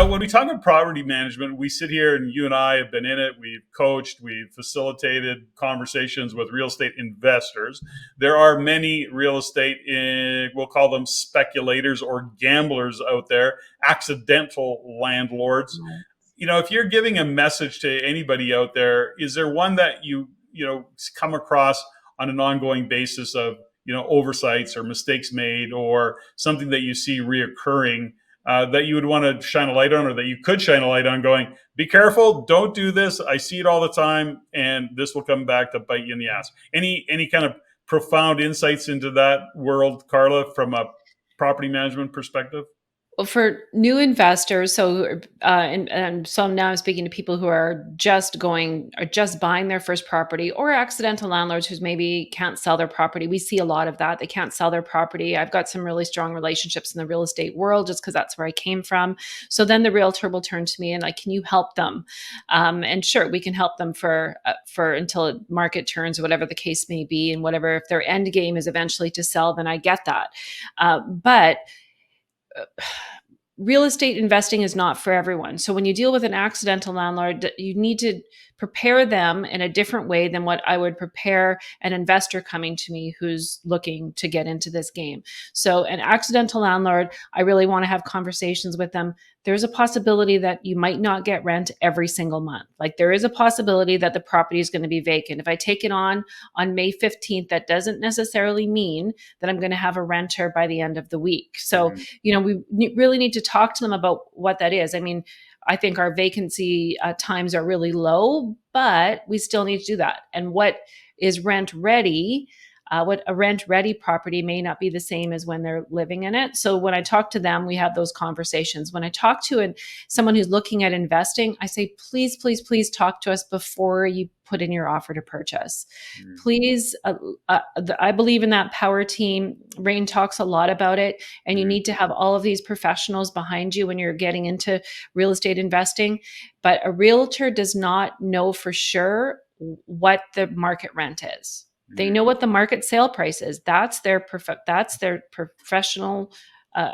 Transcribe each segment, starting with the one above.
when we talk about property management, we sit here and you and I have been in it. We've coached, we've facilitated conversations with real estate investors. There are many real estate, we'll call them speculators or gamblers out there, accidental landlords. If you're giving a message to anybody out there, is there one that you come across on an ongoing basis of, oversights or mistakes made or something that you see reoccurring, that you would want to shine a light on, or that you could shine a light on, going, be careful, don't do this. I see it all the time, and this will come back to bite you in the ass. Any kind of profound insights into that world, Carla, from a property management perspective? Well, for new investors, and so now I'm speaking to people who are just buying their first property, or accidental landlords who maybe can't sell their property. We see a lot of that. They can't sell their property. I've got some really strong relationships in the real estate world just because that's where I came from. So then the realtor will turn to me and like, can you help them? And sure, we can help them for until market turns, or whatever the case may be, and whatever. If their end game is eventually to sell, then I get that. But real estate investing is not for everyone. So when you deal with an accidental landlord, you need to prepare them in a different way than what I would prepare an investor coming to me who's looking to get into this game. So an accidental landlord, I really want to have conversations with them. There's a possibility that you might not get rent every single month. Like there is a possibility that the property is going to be vacant. If I take it on May 15th, that doesn't necessarily mean that I'm going to have a renter by the end of the week. So, we really need to talk to them about what that is. I mean, I think our vacancy times are really low, but we still need to do that. And what is rent ready? What a rent ready property may not be the same as when they're living in it. So when I talk to them, we have those conversations. When I talk to someone who's looking at investing, I say, please, please, please talk to us before you put in your offer to purchase. Please, I believe in that power team. Rain talks a lot about it, and you need to have all of these professionals behind you when you're getting into real estate investing. But a realtor does not know for sure what the market rent is. They know what the market sale price is. That's their professional.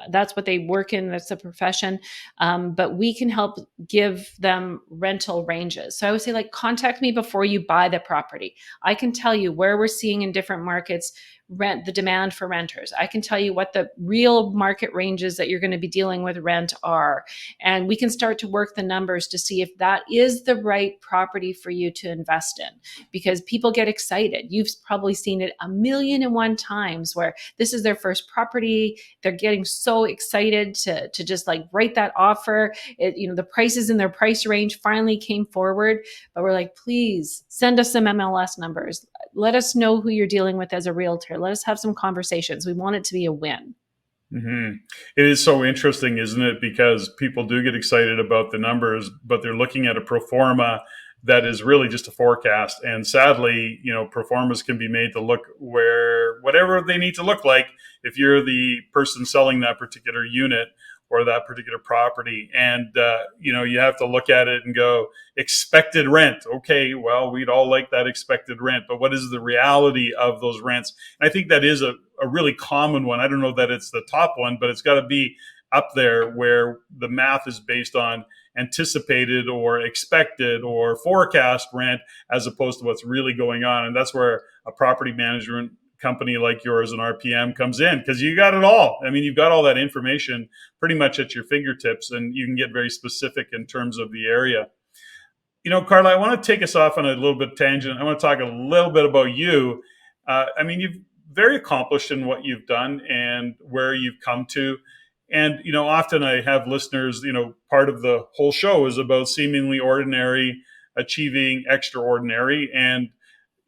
That's what they work in. That's a profession. But we can help give them rental ranges. So I would say, like, contact me before you buy the property. I can tell you where we're seeing in different markets the demand for renters. I can tell you what the real market ranges that you're going to be dealing with rent are. And we can start to work the numbers to see if that is the right property for you to invest in, because people get excited. You've probably seen it 1,000,001 times where this is their first property. They're getting so excited to just like write that offer. The prices in their price range finally came forward, but we're like, please send us some MLS numbers. Let us know who you're dealing with as a realtor. Let us have some conversations. We want it to be a win. Mm-hmm. It is so interesting, isn't it? Because people do get excited about the numbers, but they're looking at a pro forma that is really just a forecast. And sadly, pro formas can be made to look whatever they need to look like if you're the person selling that particular unit or that particular property. And, you have to look at it and go, expected rent. Okay, well, we'd all like that expected rent, but what is the reality of those rents? And I think that is a really common one. I don't know that it's the top one, but it's got to be up there where the math is based on anticipated or expected or forecast rent as opposed to what's really going on. And that's where a property management company like yours and RPM comes in, because you got it all. I mean, you've got all that information pretty much at your fingertips, and you can get very specific in terms of the area. Carla, I want to take us off on a little bit tangent. I want to talk a little bit about you. You've very accomplished in what you've done and where you've come to. And, often I have listeners, part of the whole show is about seemingly ordinary achieving extraordinary. And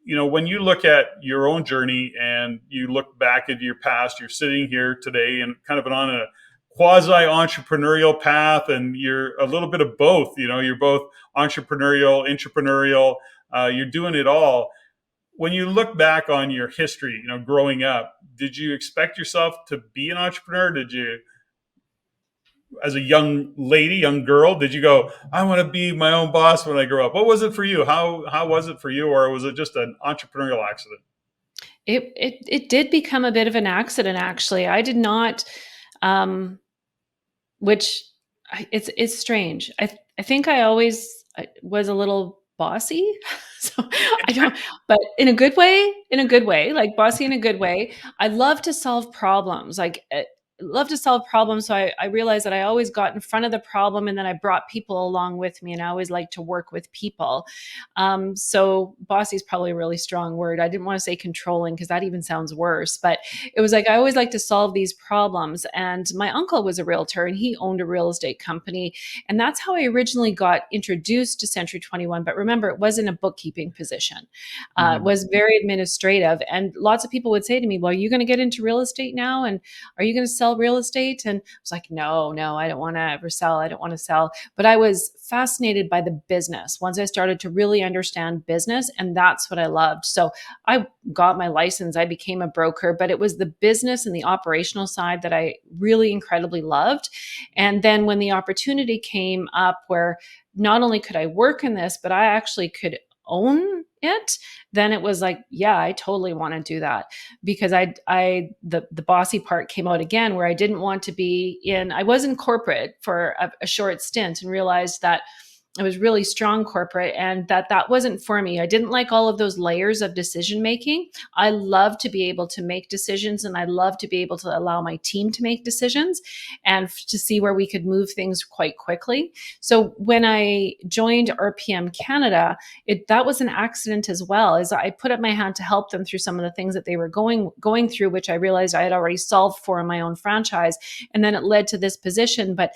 when you look at your own journey and you look back at your past, you're sitting here today and kind of on a quasi-entrepreneurial path, and you're a little bit of both. You're both entrepreneurial, you're doing it all. When you look back on your history, growing up, did you expect yourself to be an entrepreneur? Did you, as a young girl, did you go, I want to be my own boss when I grow up? What was it for you? How was it for you? Or was it just an entrepreneurial accident? It did become a bit of an accident, actually. I did not, which It's strange. I think I always was a little bossy. So I don't, but in a good way, like bossy in a good way. I love to solve problems. Love to solve problems. So I realized that I always got in front of the problem, and then I brought people along with me, and I always like to work with people. So bossy is probably a really strong word. I didn't want to say controlling because that even sounds worse, but it was like I always like to solve these problems. And my uncle was a realtor, and he owned a real estate company. And that's how I originally got introduced to Century 21. But remember, it wasn't a bookkeeping position, it Mhm. was very administrative. And lots of people would say to me, well, are you going to get into real estate now? And are you going to sell real estate? And I was like, no, I don't want to ever sell. I don't want to sell. But I was fascinated by the business once I started to really understand business. And that's what I loved. So I got my license, I became a broker, but it was the business and the operational side that I really incredibly loved. And then when the opportunity came up where not only could I work in this, but I actually could own it, then it was like, yeah, I totally want to do that. Because the bossy part came out again, where I didn't want to be in, I was in corporate for a short stint and realized that I was really strong corporate, and that wasn't for me. I didn't like all of those layers of decision making. I love to be able to make decisions, and I love to be able to allow my team to make decisions and to see where we could move things quite quickly. So when I joined RPM Canada, that was an accident as well. As I put up my hand to help them through some of the things that they were going through, which I realized I had already solved for in my own franchise, and then it led to this position. But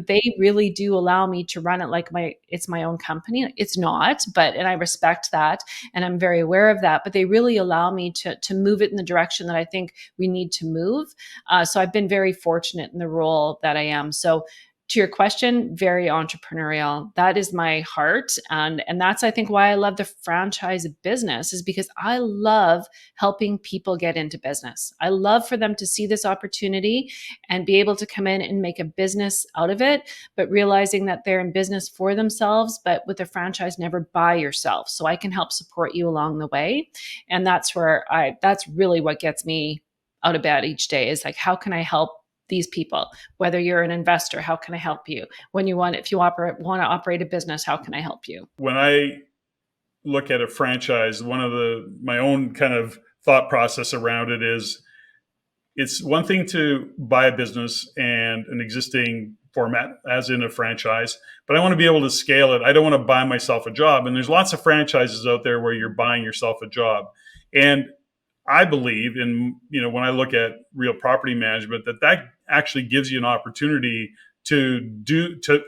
they really do allow me to run it like it's my own company. It's not, and I respect that, and I'm very aware of that. But they really allow me to move it in the direction that I think we need to move. So I've been very fortunate in the role that I am. So to your question, very entrepreneurial. That is my heart. And that's, I think, why I love the franchise business, is because I love helping people get into business. I love for them to see this opportunity and be able to come in and make a business out of it, but realizing that they're in business for themselves, but with a franchise, never by yourself. So I can help support you along the way. And that's really what gets me out of bed each day, is like, how can I help these people? Whether you're an investor, how can I help you? If you want to operate a business, how can I help you? When I look at a franchise, one of my own kind of thought process around it is, it's one thing to buy a business and an existing format, as in a franchise, but I want to be able to scale it. I don't want to buy myself a job. And there's lots of franchises out there where you're buying yourself a job. And I believe in, when I look at real property management, that actually gives you an opportunity to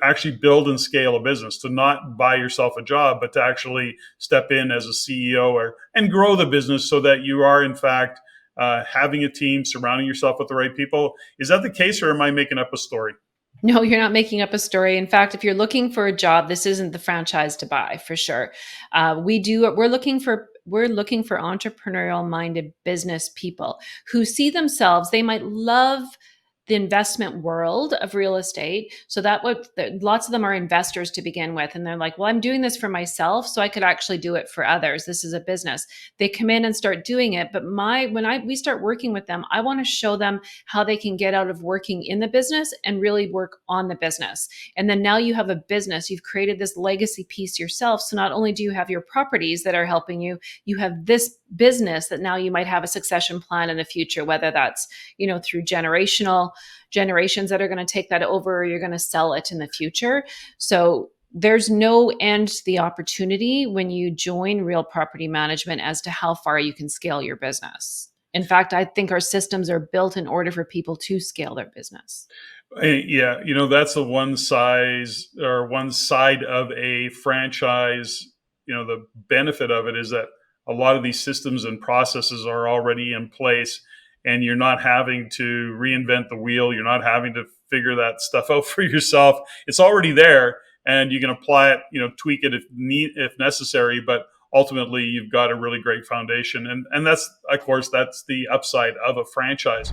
actually build and scale a business, to not buy yourself a job, but to actually step in as a CEO and grow the business so that you are in fact having a team, surrounding yourself with the right people. Is that the case, or am I making up a story? No, you're not making up a story. In fact, if you're looking for a job, this isn't the franchise to buy, for sure. We're looking for entrepreneurial minded business people who see themselves. They might love the investment world of real estate. So lots of them are investors to begin with. And they're like, well, I'm doing this for myself, so I could actually do it for others. This is a business. They come in and start doing it. But we start working with them, I want to show them how they can get out of working in the business and really work on the business. And then now you have a business, you've created this legacy piece yourself. So not only do you have your properties that are helping you, you have this business that now you might have a succession plan in the future, whether that's, through generations that are going to take that over, or you're going to sell it in the future. So there's no end to the opportunity when you join real property management as to how far you can scale your business. In fact, I think our systems are built in order for people to scale their business. Yeah, that's the one side of a franchise. The benefit of it is that a lot of these systems and processes are already in place, and you're not having to reinvent the wheel. You're not having to figure that stuff out for yourself. It's already there, and you can apply it, tweak it if necessary, but ultimately you've got a really great foundation. And that's, of course, that's the upside of a franchise.